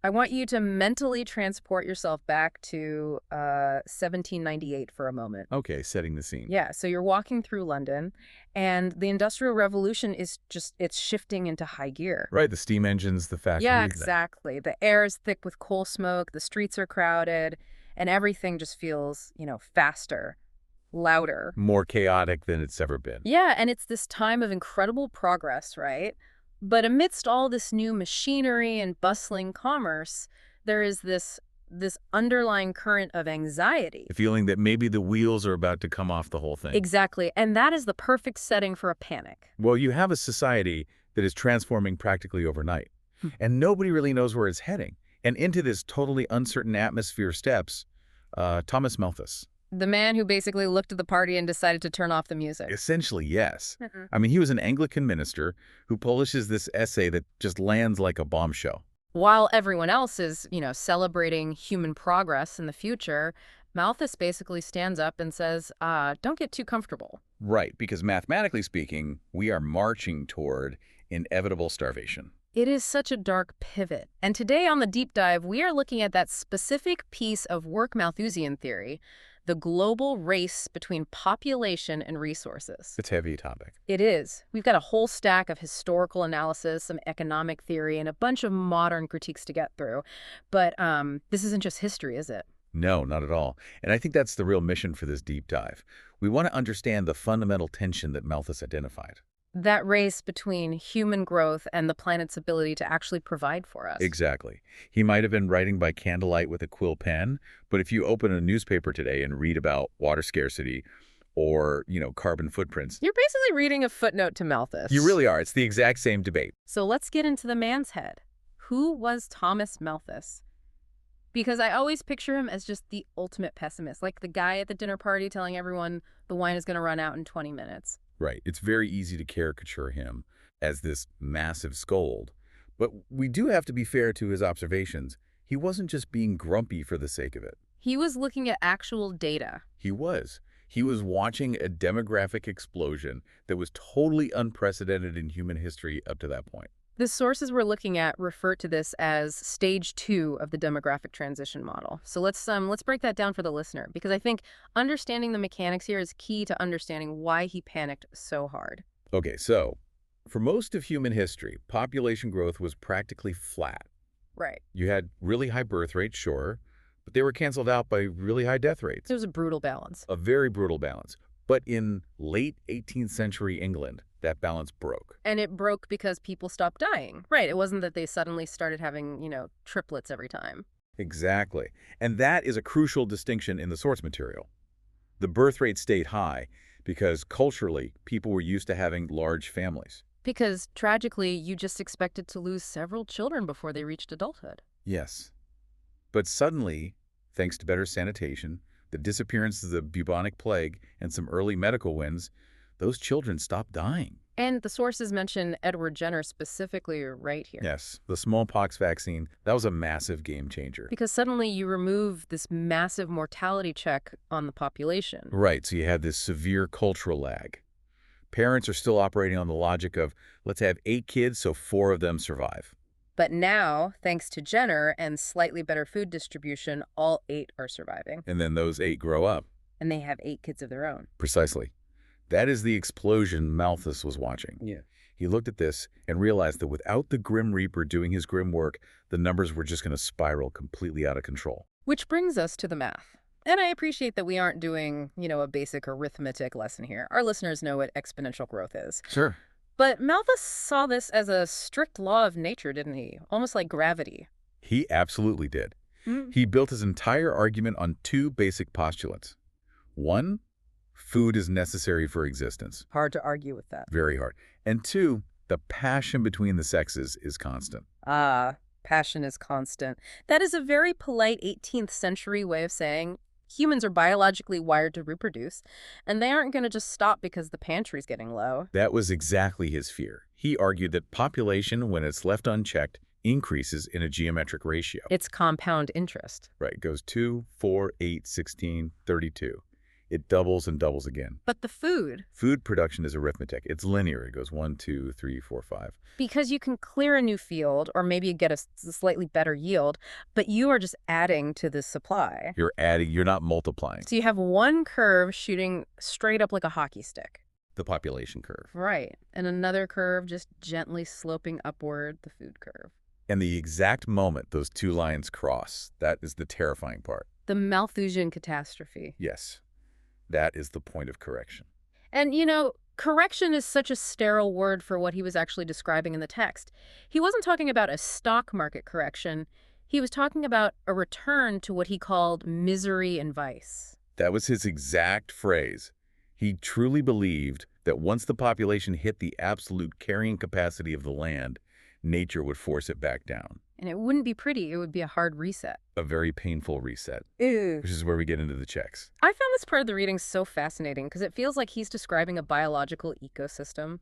I want you to mentally transport yourself back to 1798 for a moment. Okay, setting the scene. Yeah, so you're walking through London, and the Industrial Revolution is it's shifting into high gear. Right, the steam engines, the Yeah, factories. exactly. The air is thick with coal smoke, the streets are crowded, and everything just feels, faster, louder. More chaotic than it's ever been. Yeah, and it's this time of incredible progress, right? But amidst all this new machinery and bustling commerce, there is this underlying current of anxiety. The feeling that maybe the wheels are about to come off the whole thing. Exactly, and that is the perfect setting for a panic. Well, you have a society that is transforming practically overnight, and nobody really knows where it's heading. And into this totally uncertain atmosphere steps Thomas Malthus. The man who basically looked at the party and decided to turn off the music. Essentially, yes. Mhm. I mean, he was an Anglican minister who publishes this essay that just lands like a bombshell. While everyone else is, celebrating human progress in the future, Malthus basically stands up and says, don't get too comfortable. Right, because mathematically speaking, we are marching toward inevitable starvation. It is such a dark pivot. And today on the deep dive, we are looking at that specific piece of work Malthusian theory, the global race between population and resources. It's a heavy topic. It is. We've got a whole stack of historical analysis, some economic theory, and a bunch of modern critiques to get through. But this isn't just history, is it? No, not at all. And I think that's the real mission for this deep dive. We want to understand the fundamental tension that Malthus identified. That race between human growth and the planet's ability to actually provide for us. Exactly. He might have been writing by candlelight with a quill pen, but if you open a newspaper today and read about water scarcity or, carbon footprints, You're basically reading a footnote to Malthus. you really are. It's the exact same debate. So let's get into the man's head. Who was Thomas Malthus? Because I always picture him as just the ultimate pessimist, like the guy at the dinner party telling everyone the wine is going to run out in 20 minutes. Right. It's very easy to caricature him as this massive scold. But we do have to be fair to his observations. He wasn't just being grumpy for the sake of it. He was looking at actual data. He was. He was watching a demographic explosion that was totally unprecedented in human history up to that point. The sources we're looking at refer to this as stage 2 of the demographic transition model. So let's break that down for the listener, because I think understanding the mechanics here is key to understanding why he panicked so hard. Okay, so for most of human history, population growth was practically flat. Right. You had really high birth rates, sure, but they were canceled out by really high death rates. It was a brutal balance. A very brutal balance. But in late 18th century England, that balance broke. And it broke because people stopped dying. Right. It wasn't that they suddenly started having, triplets every time. Exactly. And that is a crucial distinction in the source material. The birth rate stayed high because culturally, people were used to having large families. Because tragically, you just expected to lose several children before they reached adulthood. Yes. But suddenly, thanks to better sanitation, the disappearance of the bubonic plague, and some early medical wins, those children stopped dying. And the sources mention Edward Jenner specifically right here. Yes, the smallpox vaccine, that was a massive game changer. Because suddenly you remove this massive mortality check on the population. Right, so you had this severe cultural lag. Parents are still operating on the logic of, let's have 8 kids so 4 of them survive. But now, thanks to Jenner and slightly better food distribution, all 8 are surviving. And then those 8 grow up. And they have 8 kids of their own. Precisely. That is the explosion Malthus was watching. Yeah. He looked at this and realized that without the Grim Reaper doing his grim work, the numbers were just going to spiral completely out of control. Which brings us to the math. And I appreciate that we aren't doing, a basic arithmetic lesson here. Our listeners know what exponential growth is. Sure. But Malthus saw this as a strict law of nature, didn't he? Almost like gravity. He absolutely did. He built his entire argument on 2 basic postulates. 1, food is necessary for existence. Hard to argue with that. Very hard. And 2, the passion between the sexes is constant. Passion is constant. That is a very polite 18th century way of saying humans are biologically wired to reproduce, and they aren't going to just stop because the pantry's getting low. That was exactly his fear. He argued that population, when it's left unchecked, increases in a geometric ratio. It's compound interest. Right, it goes 2, 4, 8, 16, 32. it doubles and doubles again. But the food, Food production is arithmetic. It's linear. It goes 1, 2, 3, 4, 5. because you can clear a new field or maybe get a slightly better yield, but you are just adding to the supply. You're adding, you're not multiplying. So you have one curve shooting straight up like a hockey stick. The population curve. Right. And another curve just gently sloping upward, the food curve. And the exact moment those two lines cross, that is the terrifying part. The Malthusian catastrophe. Yes, that is the point of correction. And, correction is such a sterile word for what he was actually describing in the text. He wasn't talking about a stock market correction. He was talking about a return to what he called misery and vice. That was his exact phrase. He truly believed that once the population hit the absolute carrying capacity of the land, nature would force it back down. And it wouldn't be pretty. It would be a hard reset. A very painful reset, Ew. which is where we get into the checks. I found this part of the reading so fascinating because it feels like he's describing a biological ecosystem.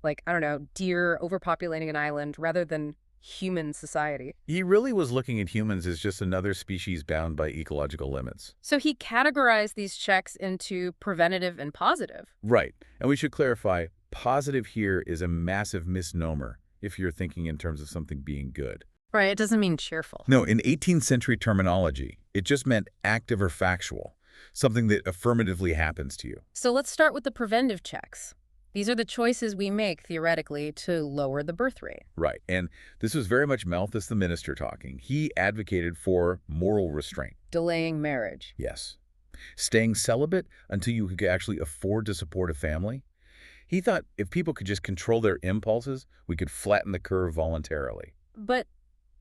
Like, I don't know, deer overpopulating an island rather than human society. He really was looking at humans as just another species bound by ecological limits. So he categorized these checks into preventative and positive. Right. And we should clarify, positive here is a massive misnomer if you're thinking in terms of something being good. Right, it doesn't mean cheerful. No, in 18th century terminology, it just meant active or factual, something that affirmatively happens to you. So let's start with the preventive checks. These are the choices we make, theoretically, to lower the birth rate. Right. And this was very much Malthus the minister talking. He advocated for moral restraint. Delaying marriage. Yes. Staying celibate until you could actually afford to support a family. He thought if people could just control their impulses, we could flatten the curve voluntarily. But,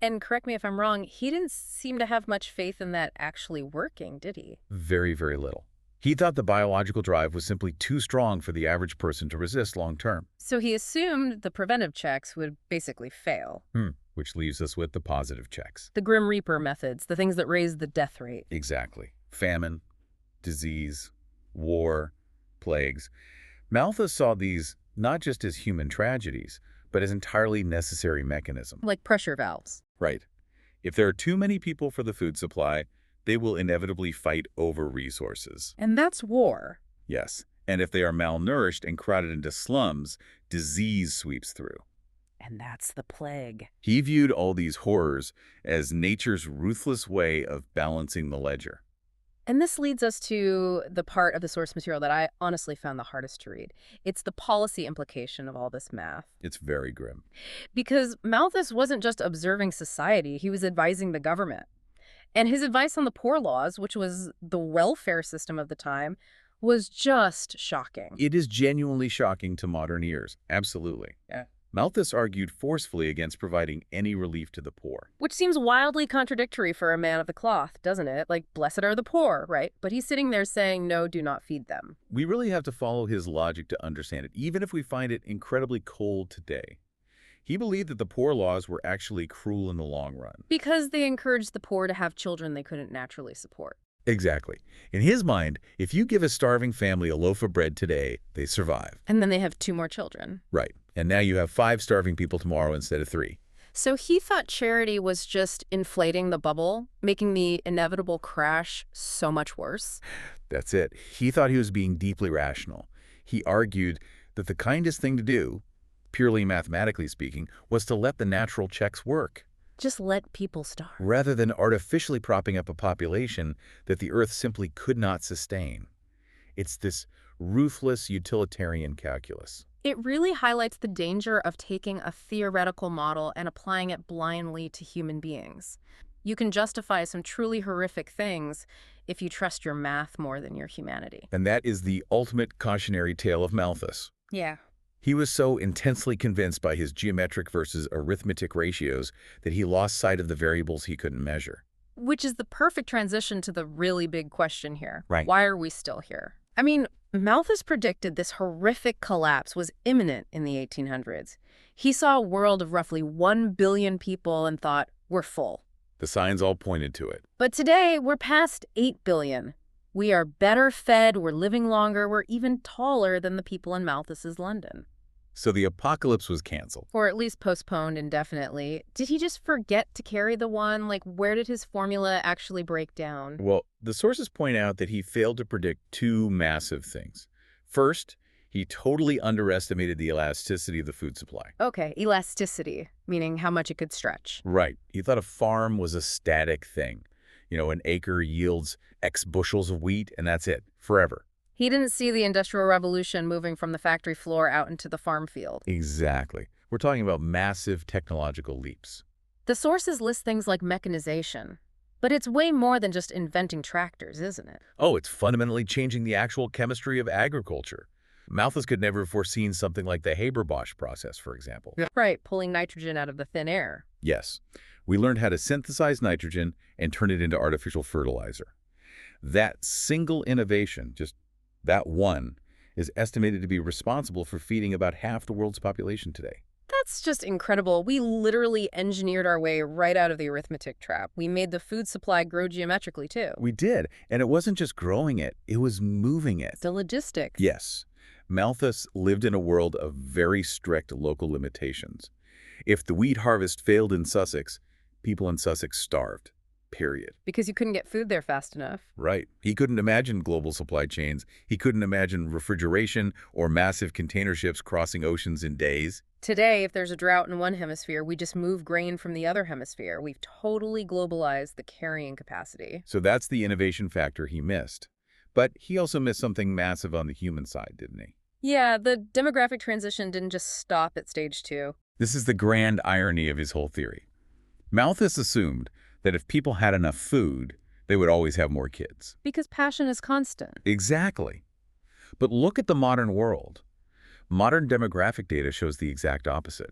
and correct me if I'm wrong, he didn't seem to have much faith in that actually working, did he? Very, very little. He thought the biological drive was simply too strong for the average person to resist long term. So he assumed the preventive checks would basically fail. Which leaves us with the positive checks. The Grim Reaper methods, the things that raise the death rate. Exactly. Famine, disease, war, plagues. Malthus saw these not just as human tragedies, but as entirely necessary mechanisms. Like pressure valves. Right. If there are too many people for the food supply, they will inevitably fight over resources. And that's war. Yes. And if they are malnourished and crowded into slums, disease sweeps through. And that's the plague. He viewed all these horrors as nature's ruthless way of balancing the ledger. And this leads us to the part of the source material that I honestly found the hardest to read. It's the policy implication of all this math. It's very grim. Because Malthus wasn't just observing society, he was advising the government. And his advice on the poor laws, which was the welfare system of the time, was just shocking. It is genuinely shocking to modern ears. Absolutely. Yeah. Malthus argued forcefully against providing any relief to the poor. Which seems wildly contradictory for a man of the cloth, doesn't it? Like, blessed are the poor, right? But he's sitting there saying, no, do not feed them. We really have to follow his logic to understand it, even if we find it incredibly cold today. He believed that the poor laws were actually cruel in the long run. Because they encouraged the poor to have children they couldn't naturally support. Exactly. In his mind, if you give a starving family a loaf of bread today, they survive. And then they have 2 more children. Right. And now you have 5 starving people tomorrow instead of 3. So he thought charity was just inflating the bubble, making the inevitable crash so much worse. That's it. He thought he was being deeply rational. He argued that the kindest thing to do, purely mathematically speaking, was to let the natural checks work. Just let people starve. Rather than artificially propping up a population that the Earth simply could not sustain. It's this ruthless utilitarian calculus. It really highlights the danger of taking a theoretical model and applying it blindly to human beings. You can justify some truly horrific things if you trust your math more than your humanity. And that is the ultimate cautionary tale of Malthus. Yeah. He was so intensely convinced by his geometric versus arithmetic ratios that he lost sight of the variables he couldn't measure. Which is the perfect transition to the really big question here. Right. Why are we still here? I mean, Malthus predicted this horrific collapse was imminent in the 1800s. He saw a world of roughly 1 billion people and thought, we're full. The signs all pointed to it. But today, we're past 8 billion. We are better fed, we're living longer, we're even taller than the people in Malthus's London. So the apocalypse was canceled. Or at least postponed indefinitely. Did he just forget to carry the one? Like, where did his formula actually break down? Well, the sources point out that he failed to predict two massive things. First, he totally underestimated the elasticity of the food supply. Okay, elasticity, meaning how much it could stretch. Right. He thought a farm was a static thing. An acre yields X bushels of wheat, and that's it, forever. He didn't see the Industrial Revolution moving from the factory floor out into the farm field. Exactly. We're talking about massive technological leaps. The sources list things like mechanization. But it's way more than just inventing tractors, isn't it? Oh, it's fundamentally changing the actual chemistry of agriculture. Malthus could never have foreseen something like the Haber-Bosch process, for example. Yeah. Right, pulling nitrogen out of the thin air. Yes. We learned how to synthesize nitrogen and turn it into artificial fertilizer. That single innovation, just that one, is estimated to be responsible for feeding about half the world's population today. That's just incredible. We literally engineered our way right out of the arithmetic trap. We made the food supply grow geometrically, too. We did, and it wasn't just growing it was moving it. The logistics. Yes. Malthus lived in a world of very strict local limitations. If the wheat harvest failed in Sussex, people in Sussex starved. Period. Because you couldn't get food there fast enough. Right. He couldn't imagine global supply chains. He couldn't imagine refrigeration or massive container ships crossing oceans in days. Today, if there's a drought in one hemisphere, we just move grain from the other hemisphere. We've totally globalized the carrying capacity. So that's the innovation factor he missed. But he also missed something massive on the human side, didn't he? Yeah, the demographic transition didn't just stop at stage 2. This is the grand irony of his whole theory. Malthus assumed that if people had enough food, they would always have more kids. Because passion is constant. Exactly. But look at the modern world. Modern demographic data shows the exact opposite.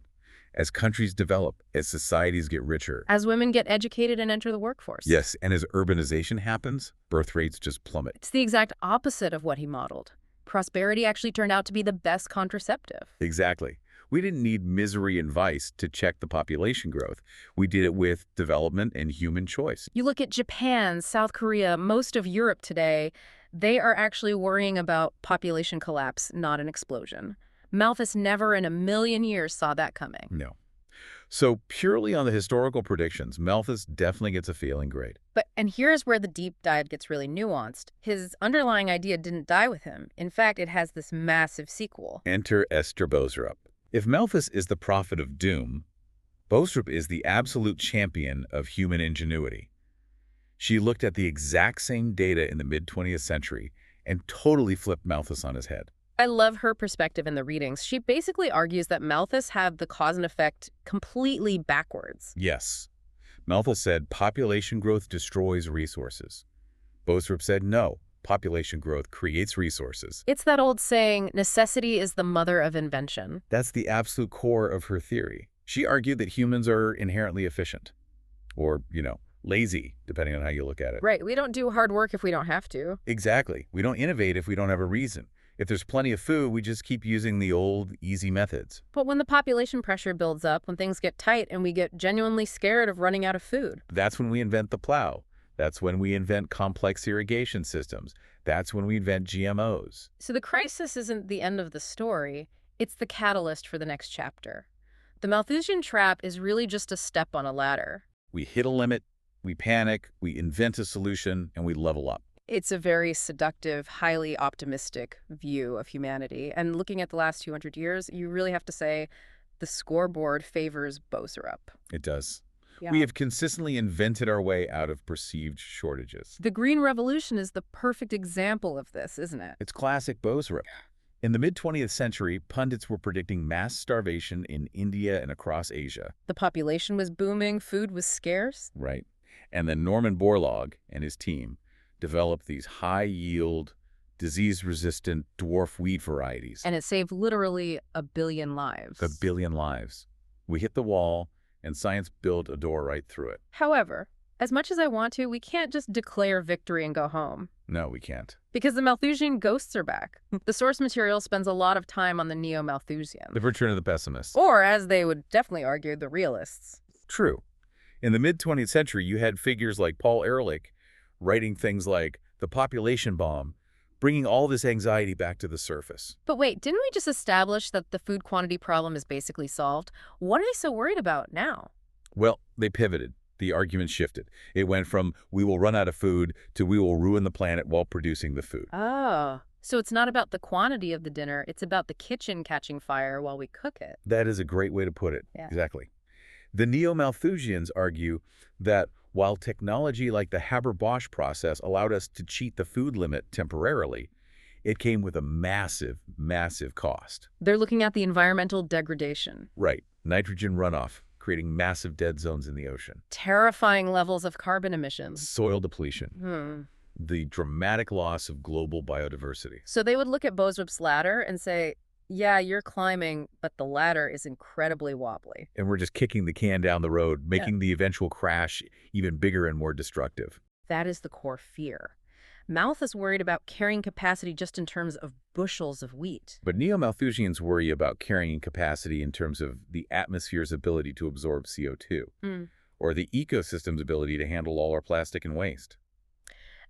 As countries develop, as societies get richer. As women get educated and enter the workforce. Yes, and as urbanization happens, birth rates just plummet. It's the exact opposite of what he modeled. Prosperity actually turned out to be the best contraceptive. Exactly. We didn't need misery and vice to check the population growth. We did it with development and human choice. You look at Japan, South Korea, most of Europe today, they are actually worrying about population collapse, not an explosion. Malthus never in a million years saw that coming. No. So purely on the historical predictions, Malthus definitely gets a failing grade. And here's where the deep dive gets really nuanced. His underlying idea didn't die with him. In fact, it has this massive sequel. Enter Esther Boserup. If Malthus is the prophet of doom, Boserup is the absolute champion of human ingenuity. She looked at the exact same data in the mid-20th century and totally flipped Malthus on his head. I love her perspective in the readings. She basically argues that Malthus had the cause and effect completely backwards. Yes. Malthus said population growth destroys resources. Boserup said no, population growth creates resources. It's that old saying, necessity is the mother of invention. That's the absolute core of her theory. She argued that humans are inherently efficient. Or, lazy, depending on how you look at it. Right, we don't do hard work if we don't have to. Exactly. We don't innovate if we don't have a reason. If there's plenty of food, we just keep using the old, easy methods. But when the population pressure builds up, when things get tight and we get genuinely scared of running out of food. That's when we invent the plow. That's when we invent complex irrigation systems. That's when we invent GMOs. So the crisis isn't the end of the story. It's the catalyst for the next chapter. The Malthusian trap is really just a step on a ladder. We hit a limit, we panic, we invent a solution, and we level up. It's a very seductive, highly optimistic view of humanity. And looking at the last 200 years, you really have to say the scoreboard favors Boserup. It does. Yeah. We have consistently invented our way out of perceived shortages. The Green Revolution is the perfect example of this, isn't it? It's classic Boserup. In the mid-20th century, pundits were predicting mass starvation in India and across Asia. The population was booming, food was scarce. Right. And then Norman Borlaug and his team developed these high-yield, disease-resistant dwarf wheat varieties. And it saved literally 1 billion lives. 1 billion lives. We hit the wall, and science built a door right through it. However, as much as I want to, we can't just declare victory and go home. No, we can't. Because the Malthusian ghosts are back. The source material spends a lot of time on the neo-Malthusian. The return of the pessimists. Or, as they would definitely argue, the realists. True. In the mid-20th century, you had figures like Paul Ehrlich writing things like the population bomb bringing all this anxiety back to the surface. But wait, didn't we just establish that the food quantity problem is basically solved? What are they so worried about now? Well, they pivoted. The argument shifted. It went from we will run out of food to we will ruin the planet while producing the food. Oh, so it's not about the quantity of the dinner, it's about the kitchen catching fire while we cook it. That is a great way to put it. Yeah. Exactly. The neo-Malthusians argue that while technology like the Haber-Bosch process allowed us to cheat the food limit temporarily, it came with a massive, massive cost. They're looking at the environmental degradation. Right. Nitrogen runoff, creating massive dead zones in the ocean. Terrifying levels of carbon emissions. Soil depletion. Hmm. The dramatic loss of global biodiversity. So they would look at Boesrup's ladder and say, yeah, you're climbing, but the ladder is incredibly wobbly. And we're just kicking the can down the road, making the eventual crash even bigger and more destructive. That is the core fear. Malthus worried about carrying capacity just in terms of bushels of wheat. But neo-Malthusians worry about carrying capacity in terms of the atmosphere's ability to absorb CO2, or the ecosystem's ability to handle all our plastic and waste.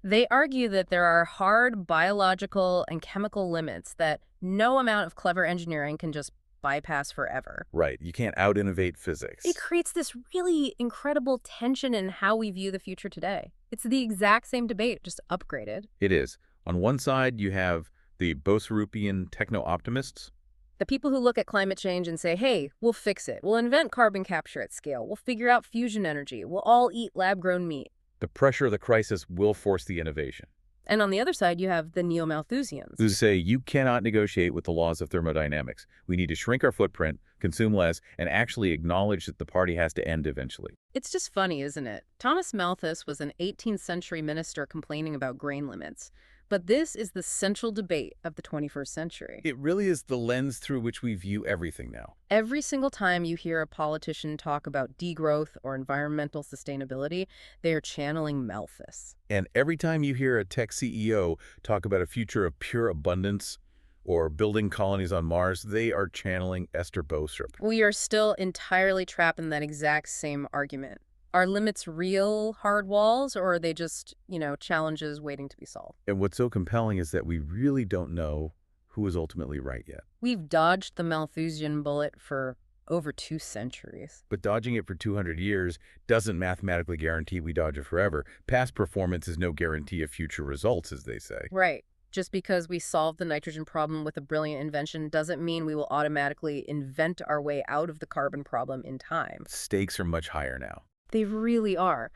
They argue that there are hard biological and chemical limits that no amount of clever engineering can just bypass forever. Right. You can't out-innovate physics. It creates this really incredible tension in how we view the future today. It's the exact same debate, just upgraded. It is. On one side, you have the Boesrupian techno-optimists. The people who look at climate change and say, hey, we'll fix it. We'll invent carbon capture at scale. We'll figure out fusion energy. We'll all eat lab-grown meat. The pressure of the crisis will force the innovation. And on the other side, you have the neo-Malthusians. Who say you cannot negotiate with the laws of thermodynamics. We need to shrink our footprint, consume less, and actually acknowledge that the party has to end eventually. It's just funny, isn't it? Thomas Malthus was an 18th century minister complaining about grain limits. But this is the central debate of the 21st century. It really is the lens through which we view everything now. Every single time you hear a politician talk about degrowth or environmental sustainability, they are channeling Malthus. And every time you hear a tech CEO talk about a future of pure abundance or building colonies on Mars, they are channeling Esther Boesrup. We are still entirely trapped in that exact same argument. Are limits real hard walls, or are they just, challenges waiting to be solved? And what's so compelling is that we really don't know who is ultimately right yet. We've dodged the Malthusian bullet for over 2 centuries. But dodging it for 200 years doesn't mathematically guarantee we dodge it forever. Past performance is no guarantee of future results, as they say. Right. Just because we solved the nitrogen problem with a brilliant invention doesn't mean we will automatically invent our way out of the carbon problem in time. Stakes are much higher now. They really are.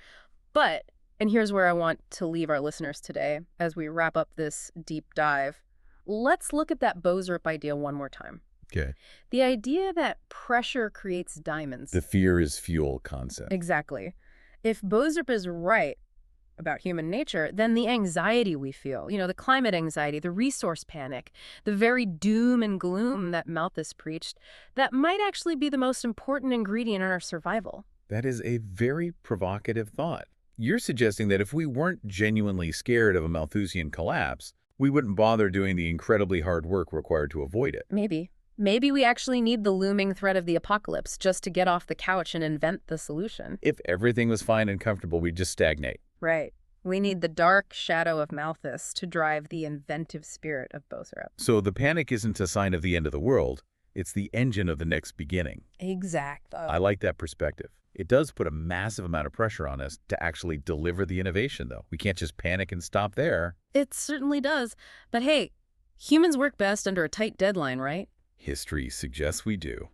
But, and here's where I want to leave our listeners today as we wrap up this deep dive, let's look at that Boesrup idea one more time. Okay. The idea that pressure creates diamonds. The fear is fuel concept. Exactly. If Boesrup is right about human nature, then the anxiety we feel, the climate anxiety, the resource panic, the very doom and gloom that Malthus preached, that might actually be the most important ingredient in our survival. That is a very provocative thought. You're suggesting that if we weren't genuinely scared of a Malthusian collapse, we wouldn't bother doing the incredibly hard work required to avoid it. Maybe. Maybe we actually need the looming threat of the apocalypse just to get off the couch and invent the solution. If everything was fine and comfortable, we'd just stagnate. Right. We need the dark shadow of Malthus to drive the inventive spirit of Boesrup. So the panic isn't a sign of the end of the world. It's the engine of the next beginning. Exactly. I like that perspective. It does put a massive amount of pressure on us to actually deliver the innovation, though. We can't just panic and stop there. It certainly does. But hey, humans work best under a tight deadline, right? History suggests we do.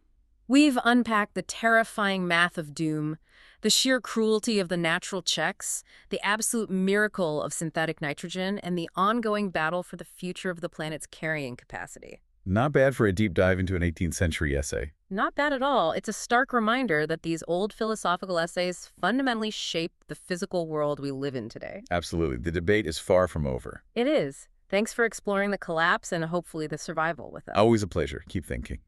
We've unpacked the terrifying math of doom, the sheer cruelty of the natural checks, the absolute miracle of synthetic nitrogen, and the ongoing battle for the future of the planet's carrying capacity. Not bad for a deep dive into an 18th century essay. Not bad at all. It's a stark reminder that these old philosophical essays fundamentally shape the physical world we live in today. Absolutely. The debate is far from over. It is. Thanks for exploring the collapse and hopefully the survival with us. Always a pleasure. Keep thinking.